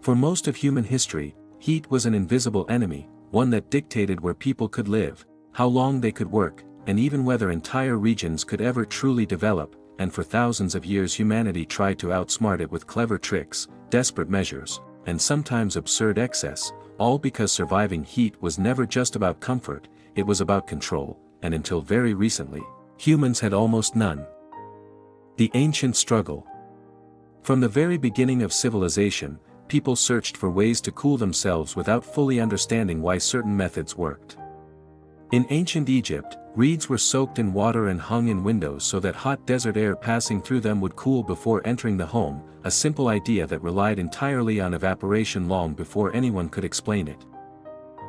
For most of human history, heat was an invisible enemy, one that dictated where people could live, how long they could work, and even whether entire regions could ever truly develop, and for thousands of years humanity tried to outsmart it with clever tricks, desperate measures, and sometimes absurd excess, all because surviving heat was never just about comfort, it was about control, and until very recently, humans had almost none. The ancient struggle. From the very beginning of civilization, people searched for ways to cool themselves without fully understanding why certain methods worked. In ancient Egypt, reeds were soaked in water and hung in windows so that hot desert air passing through them would cool before entering the home, a simple idea that relied entirely on evaporation long before anyone could explain it.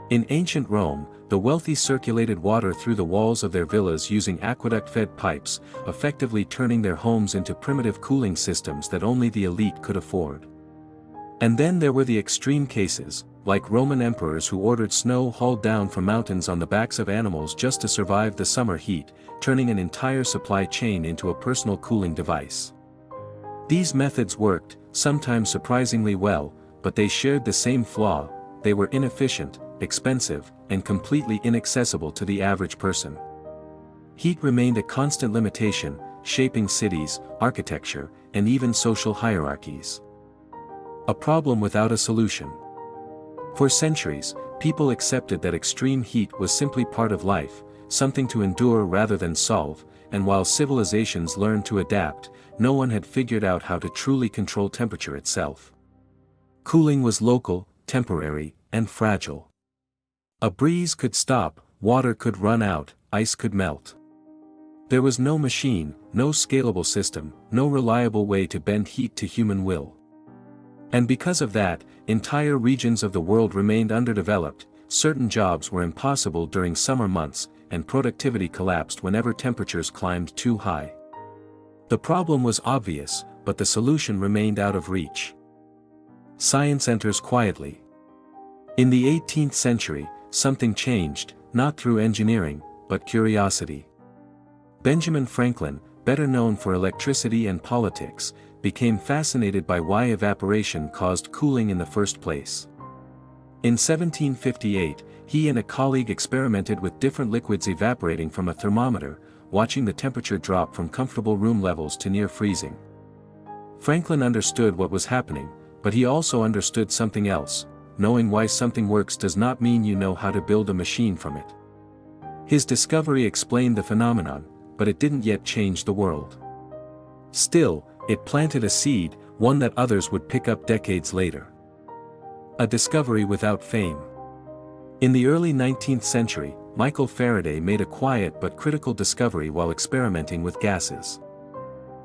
In ancient Rome, the wealthy circulated water through the walls of their villas using aqueduct-fed pipes, effectively turning their homes into primitive cooling systems that only the elite could afford. And then there were the extreme cases, like Roman emperors who ordered snow hauled down from mountains on the backs of animals just to survive the summer heat, turning an entire supply chain into a personal cooling device. These methods worked, sometimes surprisingly well, but they shared the same flaw: they were inefficient, expensive, and completely inaccessible to the average person. Heat remained a constant limitation, shaping cities, architecture, and even social hierarchies. A problem without a solution. For centuries, people accepted that extreme heat was simply part of life, something to endure rather than solve, and while civilizations learned to adapt, no one had figured out how to truly control temperature itself. Cooling was local, temporary, and fragile. A breeze could stop, water could run out, ice could melt. There was no machine, no scalable system, no reliable way to bend heat to human will. And because of that, entire regions of the world remained underdeveloped, certain jobs were impossible during summer months, and productivity collapsed whenever temperatures climbed too high. The problem was obvious, but the solution remained out of reach. Science enters quietly. In the 18th century, something changed, not through engineering, but curiosity. Benjamin Franklin, better known for electricity and politics, became fascinated by why evaporation caused cooling in the first place. In 1758, he and a colleague experimented with different liquids evaporating from a thermometer, watching the temperature drop from comfortable room levels to near freezing. Franklin understood what was happening, but he also understood something else: knowing why something works does not mean you know how to build a machine from it. His discovery explained the phenomenon, but it didn't yet change the world. Still, it planted a seed, one that others would pick up decades later. A discovery without fame. In the early 19th century, Michael Faraday made a quiet but critical discovery while experimenting with gases.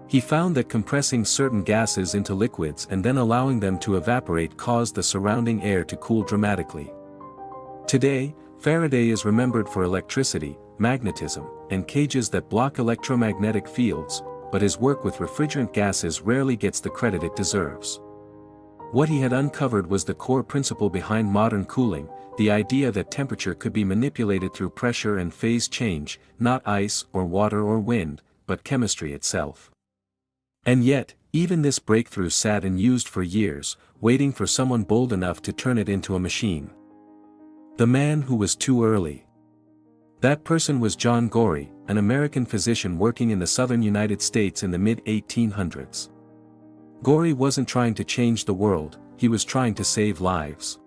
He found that compressing certain gases into liquids and then allowing them to evaporate caused the surrounding air to cool dramatically. Today, Faraday is remembered for electricity, magnetism, and cages that block electromagnetic fields, but his work with refrigerant gases rarely gets the credit it deserves. What he had uncovered was the core principle behind modern cooling, the idea that temperature could be manipulated through pressure and phase change, not ice or water or wind, but chemistry itself. And yet, even this breakthrough sat unused for years, waiting for someone bold enough to turn it into a machine. The man who was too early. That person was John Gorrie, an American physician working in the southern United States in the mid-1800s. Gorrie wasn't trying to change the world, he was trying to save lives.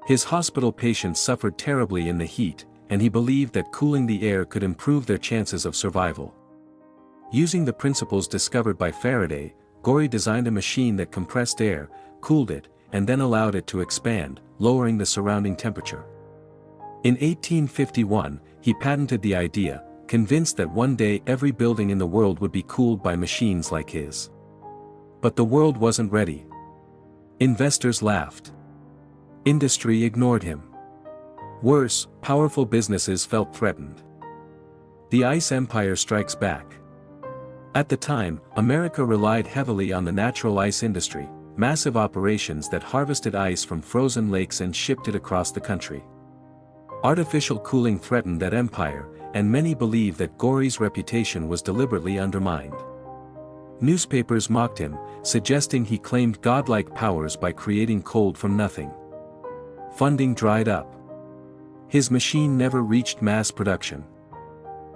His hospital patients suffered terribly in the heat, and he believed that cooling the air could improve their chances of survival. Using the principles discovered by Faraday, Gorrie designed a machine that compressed air, cooled it, and then allowed it to expand, lowering the surrounding temperature. In 1851, he patented the idea, convinced that one day every building in the world would be cooled by machines like his. But the world wasn't ready. Investors laughed. Industry ignored him. Worse, powerful businesses felt threatened. The ice empire strikes back. At the time, America relied heavily on the natural ice industry, massive operations that harvested ice from frozen lakes and shipped it across the country. Artificial cooling threatened that empire, and many believe that Gorrie's reputation was deliberately undermined. Newspapers mocked him, suggesting he claimed godlike powers by creating cold from nothing. Funding dried up. His machine never reached mass production.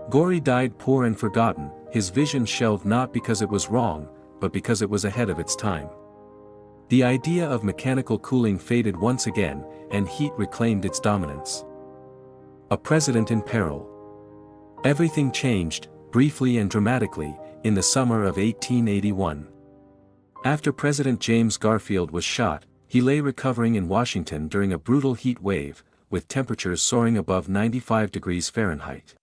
Gori died poor and forgotten, his vision shelved not because it was wrong, but because it was ahead of its time. The idea of mechanical cooling faded once again, and heat reclaimed its dominance. A president in peril. Everything changed, briefly and dramatically, in the summer of 1881. After President James Garfield was shot, he lay recovering in Washington during a brutal heat wave, with temperatures soaring above 95 degrees Fahrenheit.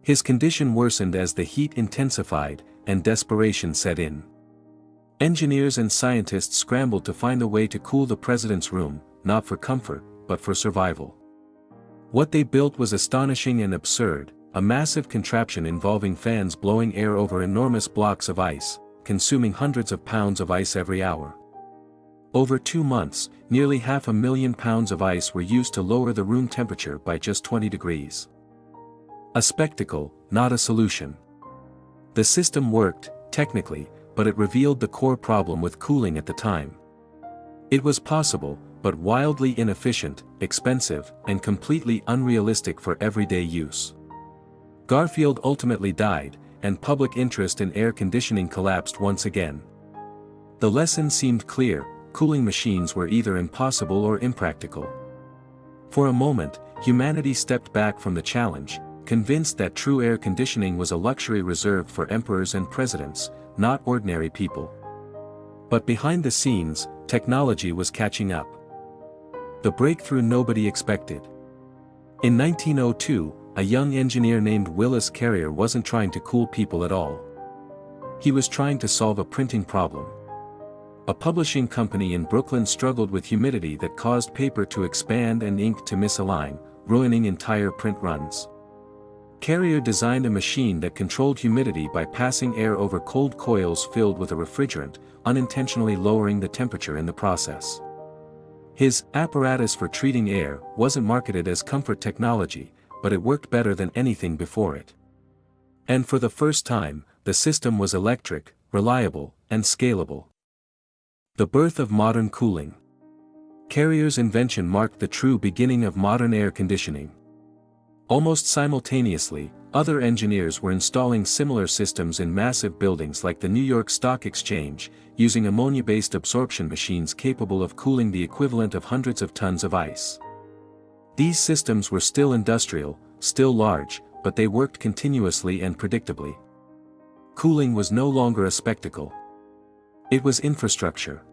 His condition worsened as the heat intensified, and desperation set in. Engineers and scientists scrambled to find a way to cool the president's room, not for comfort, but for survival. What they built was astonishing and absurd, a massive contraption involving fans blowing air over enormous blocks of ice, consuming hundreds of pounds of ice every hour. Over 2 months, nearly 500,000 pounds of ice were used to lower the room temperature by just 20 degrees. A spectacle, not a solution. The system worked, technically, but it revealed the core problem with cooling at the time. It was possible, but wildly inefficient, expensive, and completely unrealistic for everyday use. Garfield ultimately died, and public interest in air conditioning collapsed once again. The lesson seemed clear: cooling machines were either impossible or impractical. For a moment, humanity stepped back from the challenge, convinced that true air conditioning was a luxury reserved for emperors and presidents, not ordinary people. But behind the scenes, technology was catching up. The breakthrough nobody expected. In 1902, a young engineer named Willis Carrier wasn't trying to cool people at all. He was trying to solve a printing problem. A publishing company in Brooklyn struggled with humidity that caused paper to expand and ink to misalign, ruining entire print runs. Carrier designed a machine that controlled humidity by passing air over cold coils filled with a refrigerant, unintentionally lowering the temperature in the process. His apparatus for treating air wasn't marketed as comfort technology, but it worked better than anything before it. And for the first time, the system was electric, reliable, and scalable. The birth of modern cooling. Carrier's invention marked the true beginning of modern air conditioning. Almost simultaneously, other engineers were installing similar systems in massive buildings like the New York Stock Exchange, using ammonia-based absorption machines capable of cooling the equivalent of hundreds of tons of ice. These systems were still industrial, still large, but they worked continuously and predictably. Cooling was no longer a spectacle. It was infrastructure.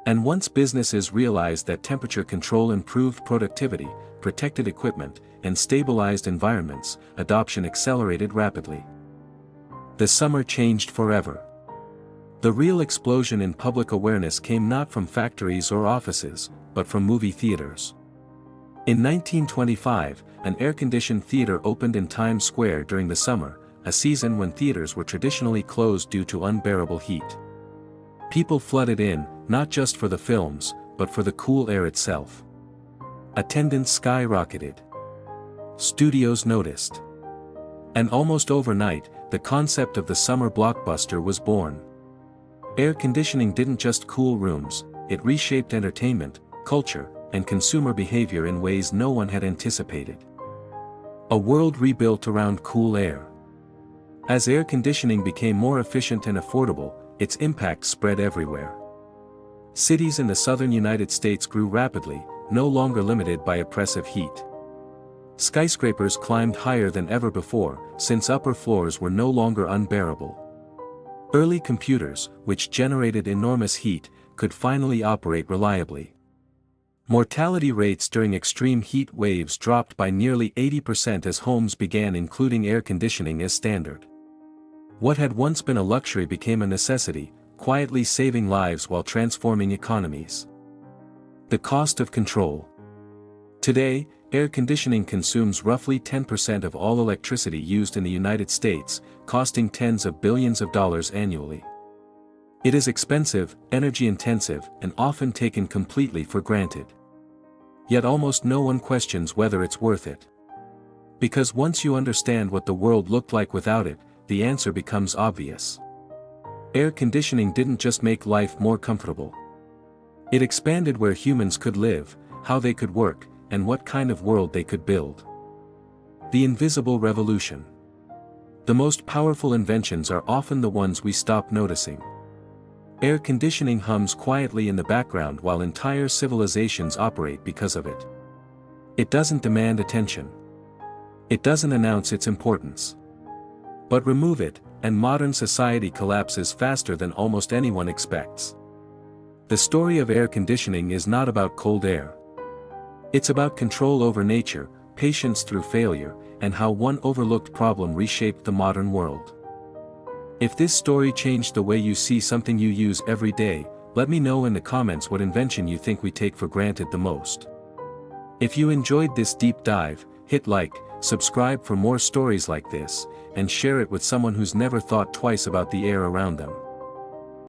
And once businesses realized that temperature control improved productivity, protected equipment, and stabilized environments, adoption accelerated rapidly. The summer changed forever. The real explosion in public awareness came not from factories or offices, but from movie theaters. In 1925, an air-conditioned theater opened in Times Square during the summer, a season when theaters were traditionally closed due to unbearable heat. People flooded in, not just for the films, but for the cool air itself. Attendance skyrocketed. Studios noticed. And almost overnight, the concept of the summer blockbuster was born. Air conditioning didn't just cool rooms, it reshaped entertainment, culture, and consumer behavior in ways no one had anticipated. A world rebuilt around cool air. As air conditioning became more efficient and affordable, its impact spread everywhere. Cities in the southern United States grew rapidly, no longer limited by oppressive heat. Skyscrapers climbed higher than ever before, since upper floors were no longer unbearable. Early computers, which generated enormous heat, could finally operate reliably. Mortality rates during extreme heat waves dropped by nearly 80% as homes began including air conditioning as standard. What had once been a luxury became a necessity, quietly saving lives while transforming economies. The cost of control. Today, air conditioning consumes roughly 10% of all electricity used in the United States, costing tens of billions of dollars annually. It is expensive, energy-intensive, and often taken completely for granted. Yet almost no one questions whether it's worth it. Because once you understand what the world looked like without it, the answer becomes obvious. Air conditioning didn't just make life more comfortable. It expanded where humans could live, how they could work, and what kind of world they could build. The invisible revolution. The most powerful inventions are often the ones we stop noticing. Air conditioning hums quietly in the background while entire civilizations operate because of it. It doesn't demand attention. It doesn't announce its importance. But remove it, and modern society collapses faster than almost anyone expects. The story of air conditioning is not about cold air. It's about control over nature, patience through failure, and how one overlooked problem reshaped the modern world. If this story changed the way you see something you use every day, let me know in the comments what invention you think we take for granted the most. If you enjoyed this deep dive, hit like, subscribe for more stories like this, and share it with someone who's never thought twice about the air around them.